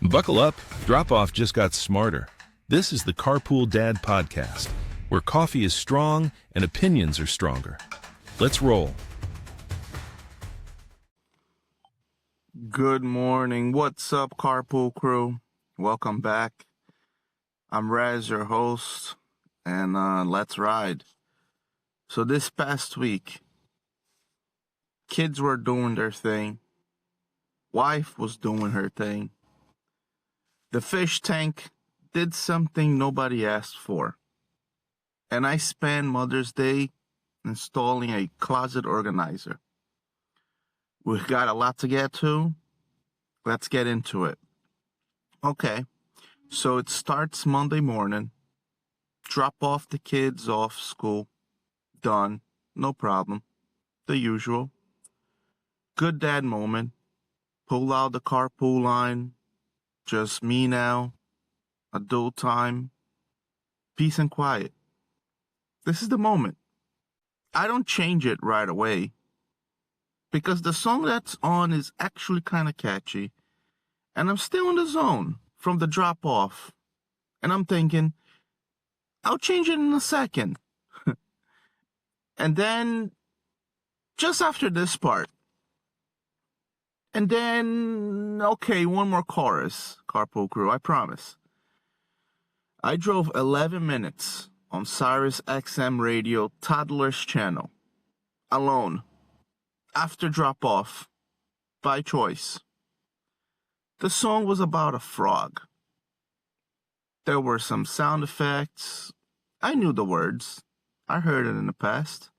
Buckle up, Drop-Off just got smarter. This is the Carpool Dad podcast, where coffee is strong and opinions are stronger. Let's roll. Good morning. What's up, Carpool crew? Welcome back. I'm Raz, your host, and let's ride. So this past week, kids were doing their thing. Wife was doing her thing. The fish tank did something nobody asked for. And I spent Mother's Day installing a closet organizer. We've got a lot to get to. Let's get into it. Okay, so it starts Monday morning. Drop off the kids off school. Done. No problem. The usual. Good dad moment. Pull out the carpool line. Just me now. Adult time. Peace and quiet. This is the moment. I don't change it right away, because the song that's on is actually kind of catchy, and I'm still in the zone from the drop off, and I'm thinking, I'll change it in a second. And then, just after this part, and then, okay, one more chorus, Carpool crew, I promise. I drove 11 minutes on Sirius XM Radio Toddler's channel, alone, after drop-off, by choice. The song was about a frog. There were some sound effects. I knew the words. I heard it in the past.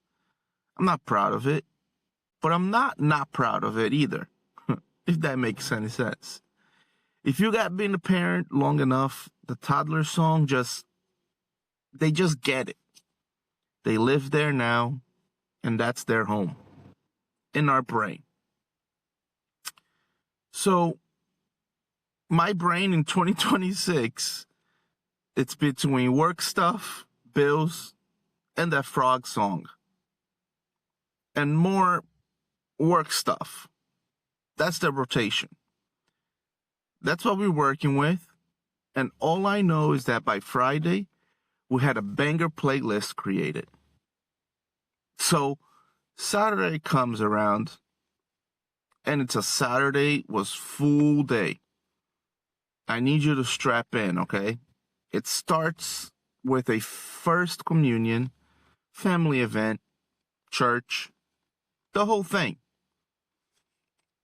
I'm not proud of it, but I'm not proud of it either, if that makes any sense. If you got been a parent long enough, the toddler song they just get it. They live there now, and that's their home, in our brain. So, my brain in 2026, it's between work stuff, bills, and that frog song. And more work stuff. That's the rotation. That's what we're working with. And all I know is that by Friday, we had a banger playlist created. So Saturday comes around, and it's a Saturday, was full day. I need you to strap in, okay? It starts with a first communion, family event, church, the whole thing.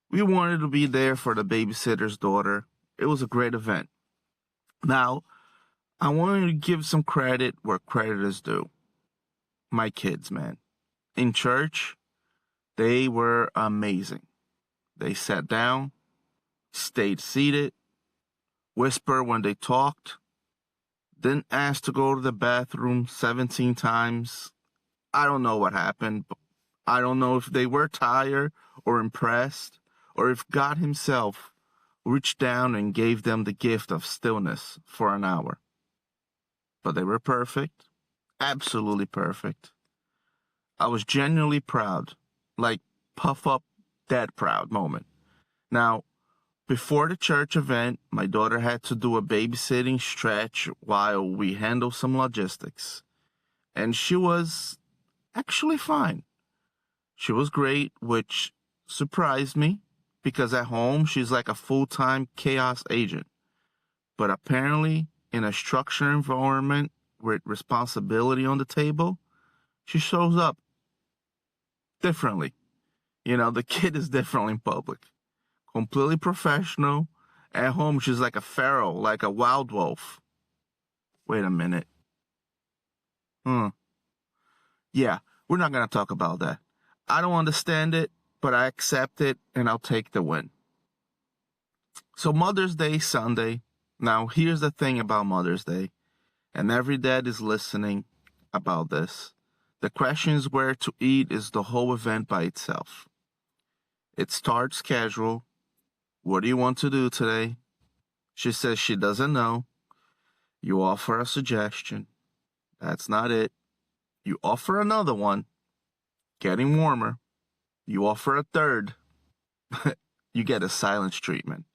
We wanted to be there for the babysitter's daughter. It was a great event. Now, I wanted to give some credit where credit is due. My kids, man. In church, they were amazing. They sat down, stayed seated, whispered when they talked, didn't ask to go to the bathroom 17 times. I don't know what happened. I don't know if they were tired or impressed, or if God himself reached down and gave them the gift of stillness for an hour. But they were perfect, absolutely perfect. I was genuinely proud, like puff up, dad proud moment. Now, before the church event, my daughter had to do a babysitting stretch while we handled some logistics. And she was actually fine. She was great, which surprised me, because at home, she's like a full-time chaos agent. But apparently, in a structured environment with responsibility on the table, she shows up differently. You know, the kid is different in public. Completely professional. At home, she's like a feral, like a wild wolf. Wait a minute. Yeah, we're not going to talk about that. I don't understand it, but I accept it, and I'll take the win. So Mother's Day Sunday. Now, here's the thing about Mother's Day, and every dad is listening about this. The questions where to eat is the whole event by itself. It starts casual. What do you want to do today? She says she doesn't know. You offer a suggestion. That's not it. You offer another one. Getting warmer. You offer a third. You get a silence treatment.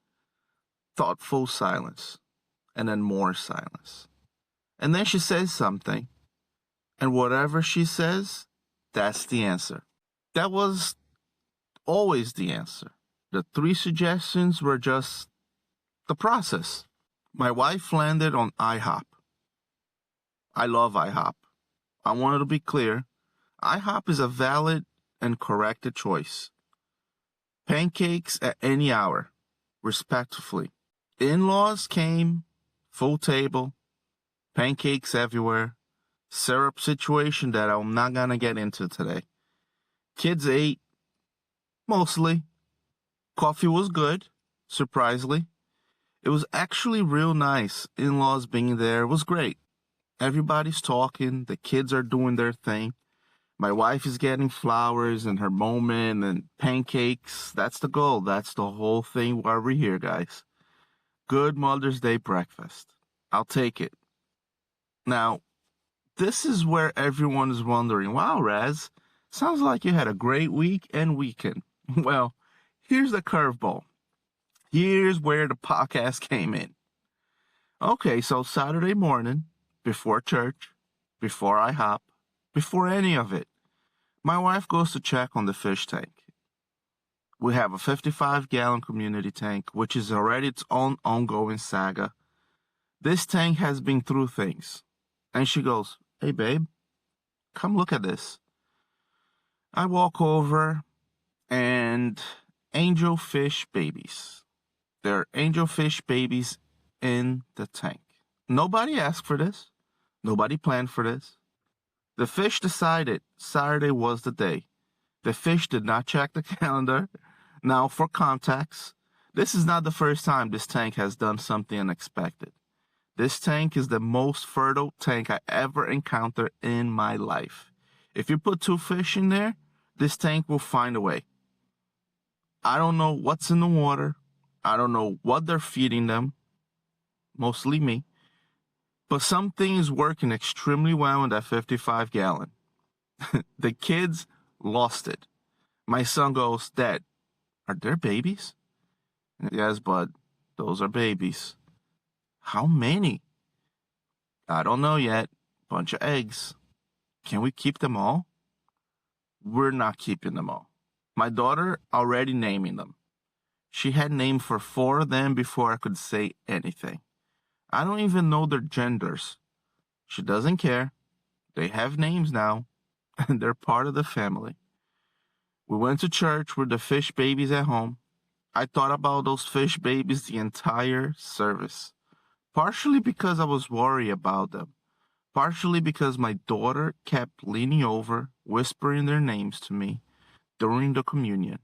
thoughtful silence, and then more silence. And then she says something, and whatever she says, that's the answer. That was always the answer. The 3 suggestions were just the process. My wife landed on IHOP. I love IHOP. I wanted to be clear. IHOP is a valid and correct choice. Pancakes at any hour, respectfully. In-laws came, full table, pancakes everywhere, syrup situation that I'm not going to get into today. Kids ate, mostly. Coffee was good, surprisingly. It was actually real nice. In-laws being there was great. Everybody's talking, the kids are doing their thing. My wife is getting flowers and her moment and pancakes. That's the goal. That's the whole thing while we're here, guys. Good Mother's Day breakfast. I'll take it. Now, this is where everyone is wondering, wow, Raz, sounds like you had a great week and weekend. Well, here's the curveball. Here's where the podcast came in. Okay, so Saturday morning, before church, before IHOP, before any of it, my wife goes to check on the fish tank. We have a 55-gallon community tank, which is already its own ongoing saga. This tank has been through things. And she goes, hey, babe, come look at this. I walk over and angelfish babies. There are angelfish babies in the tank. Nobody asked for this. Nobody planned for this. The fish decided Saturday was the day. The fish did not check the calendar. Now, for context, this is not the first time this tank has done something unexpected. This tank is the most fertile tank I ever encountered in my life. If you put 2 fish in there, this tank will find a way. I don't know what's in the water. I don't know what they're feeding them. Mostly me. But something is working extremely well in that 55-gallon. The kids lost it. My son goes, Dad, are there babies? Yes, bud, those are babies. How many? I don't know yet. Bunch of eggs. Can we keep them all? We're not keeping them all. My daughter already naming them. She had named for 4 of them before I could say anything. I don't even know their genders. She doesn't care. They have names now, and they're part of the family. We went to church with the fish babies at home. I thought about those fish babies the entire service. Partially because I was worried about them. Partially because my daughter kept leaning over, whispering their names to me during the communion.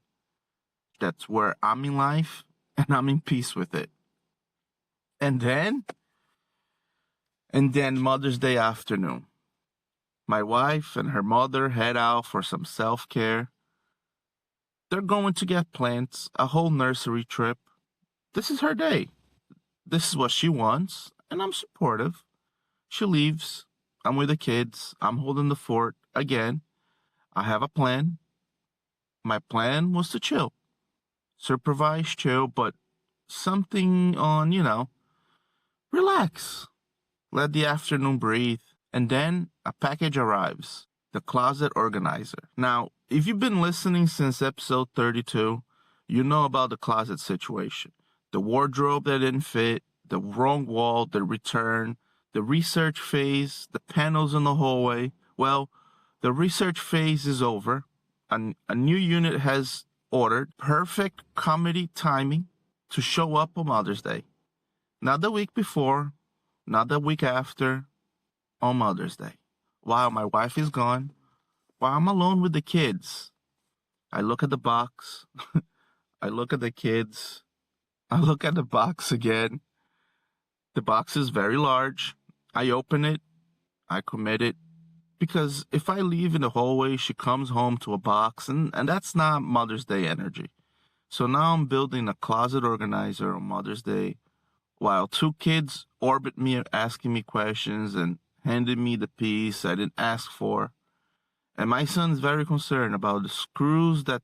That's where I'm in life, and I'm in peace with it. And then Mother's Day afternoon. My wife and her mother head out for some self-care. They're going to get plants, a whole nursery trip. This is her day. This is what she wants, and I'm supportive. She leaves. I'm with the kids. I'm holding the fort. Again, I have a plan. My plan was to chill. Supervised chill, but something on, relax. Let the afternoon breathe. And then a package arrives. The closet organizer. Now, if you've been listening since episode 32, you know about the closet situation. The wardrobe that didn't fit, the wrong wall, the return, the research phase, the panels in the hallway. Well, the research phase is over. A new unit has ordered. Perfect comedy timing to show up on Mother's Day. Not the week before, not the week after, on Mother's Day. While my wife is gone, while I'm alone with the kids, I look at the box. I look at the kids. I look at the box again. The box is very large. I open it. I commit it. Because if I leave in the hallway, she comes home to a box, and that's not Mother's Day energy. So now I'm building a closet organizer on Mother's Day, while 2 kids orbit me asking me questions and handing me the piece I didn't ask for. And my son's very concerned about the screws that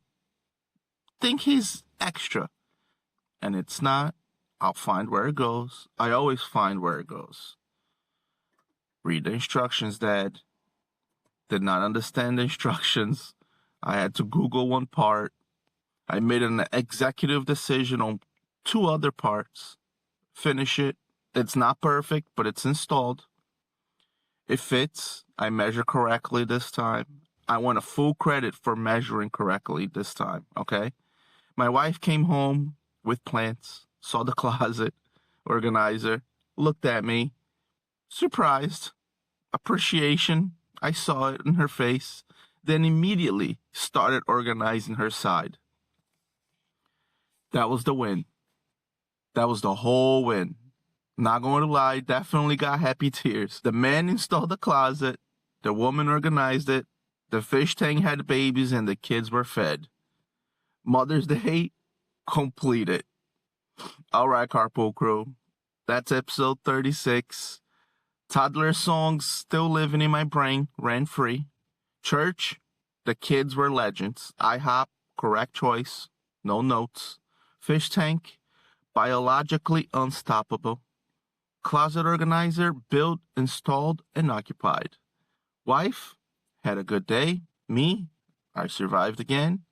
think he's extra. And it's not. I'll find where it goes. I always find where it goes. Read the instructions, Dad. Did not understand the instructions. I had to Google one part. I made an executive decision on 2 other parts. Finish it. It's not perfect, but it's installed. It fits. I measure correctly this time. I want a full credit for measuring correctly this time, okay? My wife came home with plants, saw the closet organizer, looked at me, surprised, appreciation. I saw it in her face, then immediately started organizing her side. That was the win. That was the whole win. Not going to lie, definitely got happy tears. The man installed the closet, the woman organized it, the fish tank had babies, and the kids were fed. Mother's Day completed. All right, Carpool Crew. That's episode 36. Toddler songs still living in my brain, rent free. Church, the kids were legends. IHOP, correct choice, no notes. Fish tank, biologically unstoppable. Closet organizer, built, installed, and occupied. Wife, had a good day. Me, I survived again.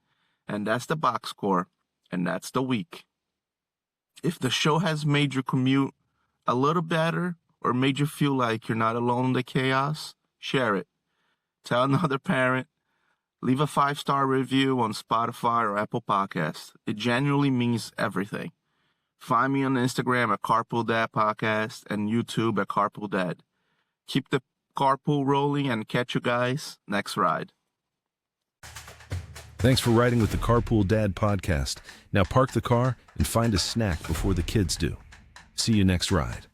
And that's the box score. And that's the week. If the show has made your commute a little better or made you feel like you're not alone in the chaos, share it. Tell another parent. Leave a 5-star review on Spotify or Apple Podcasts. It genuinely means everything. Find me on Instagram at Carpool Dad Podcast and YouTube at Carpool Dad. Keep the carpool rolling and catch you guys next ride. Thanks for riding with the Carpool Dad Podcast. Now park the car and find a snack before the kids do. See you next ride.